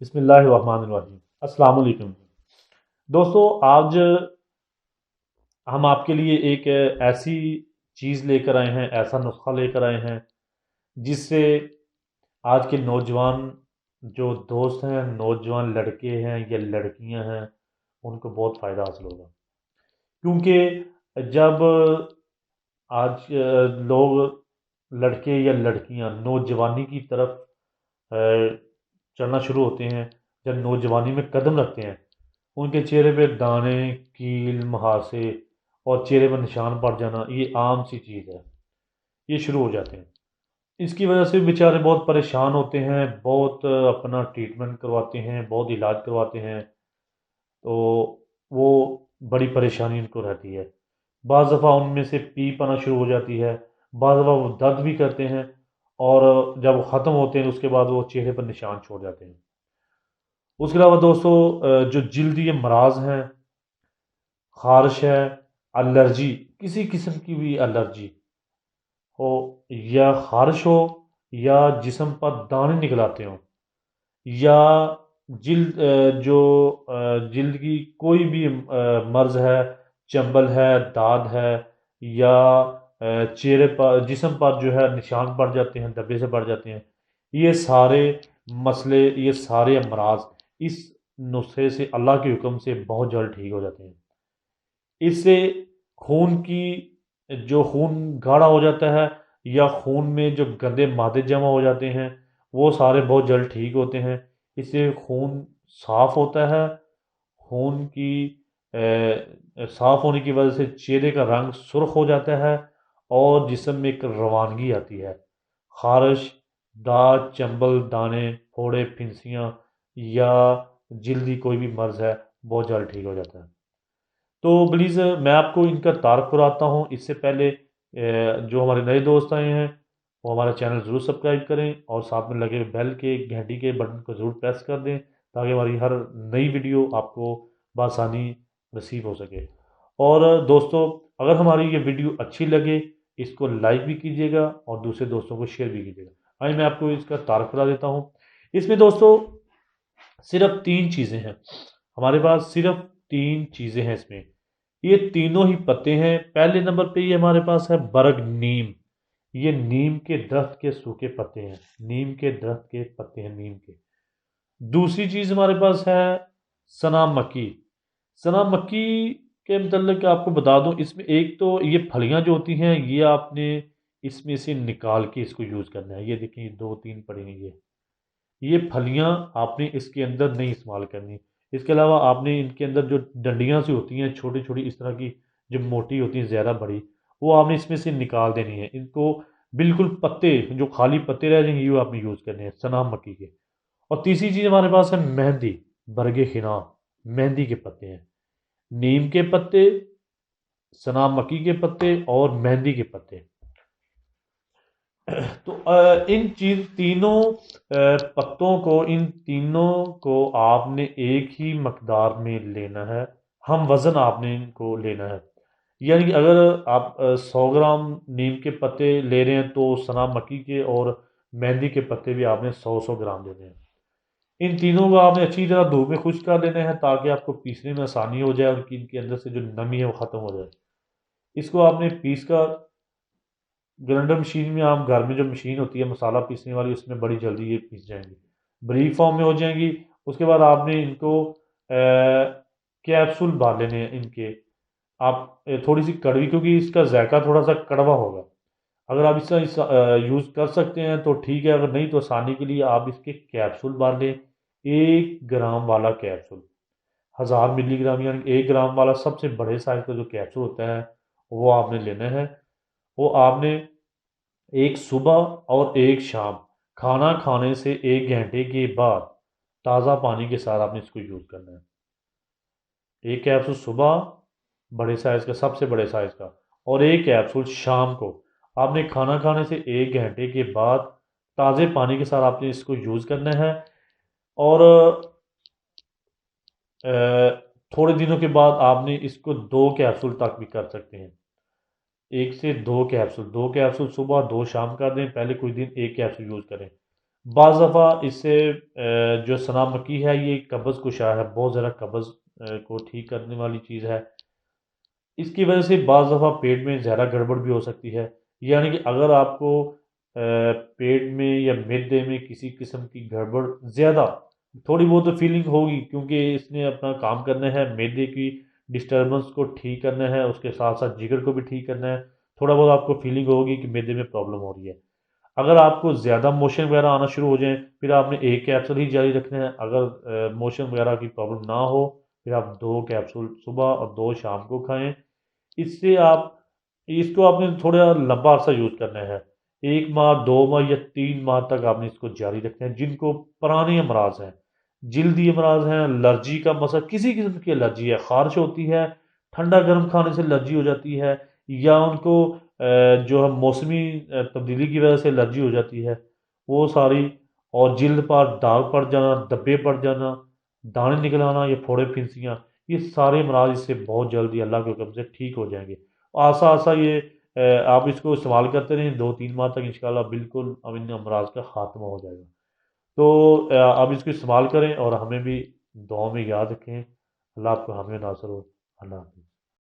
बिस्मिल्लाहिर्रहमानिर्रहीम। अस्सलाम वालेकुम दोस्तों। आज हम आपके लिए एक ऐसी चीज़ लेकर आए हैं, ऐसा नुस्खा लेकर आए हैं जिससे आज के नौजवान जो दोस्त हैं, नौजवान लड़के हैं या लड़कियां हैं, उनको बहुत फ़ायदा हासिल होगा। क्योंकि जब आज लोग लड़के या लड़कियां नौजवानी की तरफ अ, चढ़ना शुरू होते हैं, जब नौजवानी में कदम रखते हैं, उनके चेहरे पे दाने, कील, मुहासे और चेहरे पर निशान पड़ जाना ये आम सी चीज़ है। ये शुरू हो जाते हैं। इसकी वजह से बेचारे बहुत परेशान होते हैं, बहुत अपना ट्रीटमेंट करवाते हैं, बहुत इलाज करवाते हैं। तो वो बड़ी परेशानी उनको रहती है। बाज़ दफ़ा उनमें से पीप आना शुरू हो जाती है, बाज़ दफ़ा वो दर्द भी करते हैं, और जब वो ख़त्म होते हैं तो उसके बाद वो चेहरे पर निशान छोड़ जाते हैं। उसके अलावा दोस्तों, जो जल्दी अमराज हैं, खारिश है, एलर्जी, किसी किस्म की भी एलर्जी हो, या खारिश हो, या जिस्म पर दाने निकल आते हों, या जिल्द की कोई भी मर्ज़ है, चंबल है, दाद है, या चेहरे पर, जिस्म पर जो है निशान पड़ जाते हैं, धब्बे से पड़ जाते हैं, ये सारे मसले, ये सारे अमराज इस नुस्खे से, अल्लाह के हुक्म से बहुत जल्द ठीक हो जाते हैं। इससे खून की, जो खून गाढ़ा हो जाता है, या खून में जो गंदे मादे जमा हो जाते हैं, वो सारे बहुत जल्द ठीक होते हैं। इससे खून साफ़ होता है। खून की साफ़ होने की वजह से चेहरे का रंग सुर्ख हो जाता है, और जिस्म में एक रवानगी आती है। खारिश, दाग, चंबल, दाने, फोड़े, फिंसियाँ, या जल्दी कोई भी मर्ज़ है, बहुत जल्द ठीक हो जाता है। तो प्लीज़ मैं आपको इनका तारफ़ कराता हूँ। इससे पहले जो हमारे नए दोस्त आए हैं, वो हमारा चैनल ज़रूर सब्सक्राइब करें, और साथ में लगे बेल के घंटी के बटन को ज़रूर प्रेस कर दें, ताकि हमारी हर नई वीडियो आपको बआसानी रिसीव हो सके। और दोस्तों, अगर हमारी ये वीडियो अच्छी लगे, इसको लाइक भी कीजिएगा और दूसरे दोस्तों को शेयर भी कीजिएगा। आइए मैं आपको इसका तारफ़ करा देता हूँ। इसमें दोस्तों सिर्फ 3 चीज़ें हैं। हमारे पास सिर्फ 3 चीज़ें हैं इसमें। ये तीनों ही पत्ते हैं। पहले नंबर पे ये हमारे पास है बरग नीम। ये नीम के दरख्त के सूखे पत्ते हैं। नीम के दरख्त के पत्ते हैं, नीम के। दूसरी चीज़ हमारे पास है सना मक्की। सना मक्की के मतलब आपको बता दूं, इसमें एक तो ये फलियां जो होती हैं, ये आपने इसमें से निकाल के इसको यूज़ करना है। ये देखिए, 2-3 पड़ी हैं ये फलियां आपने इसके अंदर नहीं इस्तेमाल करनी। इसके अलावा आपने इनके अंदर जो डंडियां सी होती हैं, छोटी छोटी इस तरह की, जो मोटी होती हैं, ज़्यादा बड़ी, वो आपने इसमें से निकाल देनी है। इनको बिल्कुल पत्ते, जो खाली पत्ते रह जाएंगे, ये आपने यूज़ करने हैं सना मक्की के। और तीसरी चीज़ हमारे पास है मेहंदी, बरगे खिना, मेहंदी के पत्ते हैं। नीम के पत्ते, सना मक्की के पत्ते और मेहंदी के पत्ते। तो इन चीज तीनों पत्तों को, इन तीनों को आपने एक ही मकदार में लेना है। हम वज़न आपने इनको लेना है। यानी कि अगर आप 100 ग्राम नीम के पत्ते ले रहे हैं, तो सना मक्की के और मेहंदी के पत्ते भी आपने 100-100 ग्राम लेने हैं। इन तीनों को आपने अच्छी तरह धूप में खुश्क कर लेना है, ताकि आपको पीसने में आसानी हो जाए, उनकी, इनके अंदर से जो नमी है वो ख़त्म हो जाए। इसको आपने पीस कर, ग्राइंडर मशीन में, आप घर में जो मशीन होती है मसाला पीसने वाली, उसमें बड़ी जल्दी ये पीस जाएंगी, बरीक फॉर्म में हो जाएंगी। उसके बाद आपने इनको कैप्सूल बांध लेने हैं इनके। आप थोड़ी सी कड़वी, क्योंकि इसका जायका थोड़ा सा कड़वा होगा। अगर आप इसका यूज़ कर सकते हैं तो ठीक है, अगर नहीं तो आसानी के लिए आप इसके कैप्सूल बांध लें। 1 ग्राम वाला कैप्सूल, 1000 मिलीग्राम, यानी 1 ग्राम वाला सबसे बड़े साइज का जो कैप्सूल होता है, वो आपने लेना है। वो आपने एक सुबह और एक शाम, खाना खाने से 1 घंटे के बाद, ताज़ा पानी के साथ आपने इसको यूज़ करना है। एक कैप्सूल सुबह, बड़े साइज़ का, सबसे बड़े साइज़ का, और एक कैप्सूल शाम को। आपने खाना खाने से 1 घंटे के बाद ताज़े पानी के साथ आपने इसको यूज़ करना है। और थोड़े दिनों के बाद आपने इसको 2 कैप्सूल तक भी कर सकते हैं। 1 से 2 कैप्सूल, 2 कैप्सूल सुबह, 2 शाम कर दें। पहले कुछ दिन 1 कैप्सूल यूज़ करें। بعض دفعہ اس سے جو سنا مکی ہے یہ قبض کشا ہے، بہت زیادہ قبض کو ٹھیک کرنے والی چیز ہے۔ اس کی وجہ سے بعض دفعہ پیٹ میں زیادہ گڑبڑ بھی ہو سکتی ہے، یعنی کہ اگر آپ کو پیٹ میں یا معدے میں کسی قسم کی گڑبڑ زیادہ تھوڑی بہت فیلنگ ہوگی، کیونکہ اس نے اپنا کام کرنا ہے، معدے کی ڈسٹربنس کو ٹھیک کرنا ہے، اس کے ساتھ ساتھ جگر کو بھی ٹھیک کرنا ہے، تھوڑا بہت آپ کو فیلنگ ہوگی کہ معدے میں پرابلم ہو رہی ہے۔ اگر آپ کو زیادہ موشن وغیرہ آنا شروع ہو جائیں، پھر آپ نے ایک کیپسول ہی جاری رکھنا ہے، اگر موشن وغیرہ کی پرابلم نہ ہو پھر آپ 2 کیپسول صبح اور 2 شام کو کھائیں۔ اس سے اس کو آپ نے تھوڑا لمبا عرصہ یوز کرنا ہے، 1 ماہ 2 ماہ یا 3 ماہ تک آپ نے اس کو جاری رکھنا ہے۔ جن کو پرانے امراض ہیں، جلدی امراض ہیں، الرجی کا مسئلہ، کسی قسم کی الرجی ہے، خارش ہوتی ہے، ٹھنڈا گرم کھانے سے الرجی ہو جاتی ہے، یا ان کو جو ہے موسمی تبدیلی کی وجہ سے الرجی ہو جاتی ہے، وہ ساری، اور جلد پر داغ پڑ جانا، دبے پڑ جانا، دانے نکل آنا یا پھوڑے پھنسیاں، یہ سارے امراض اس سے بہت جلدی اللہ کے حکم سے ٹھیک ہو جائیں گے۔ آسا آسا یہ آپ اس کو استعمال کرتے رہیں 2 3 ماہ تک، انشاءاللہ بالکل اب ان امراض کا خاتمہ ہو جائے گا۔ تو آپ اس کو استعمال کریں اور ہمیں بھی دعاؤں میں یاد رکھیں۔ اللہ آپ کو حامی و ناصر ہو۔ اللہ حافظ۔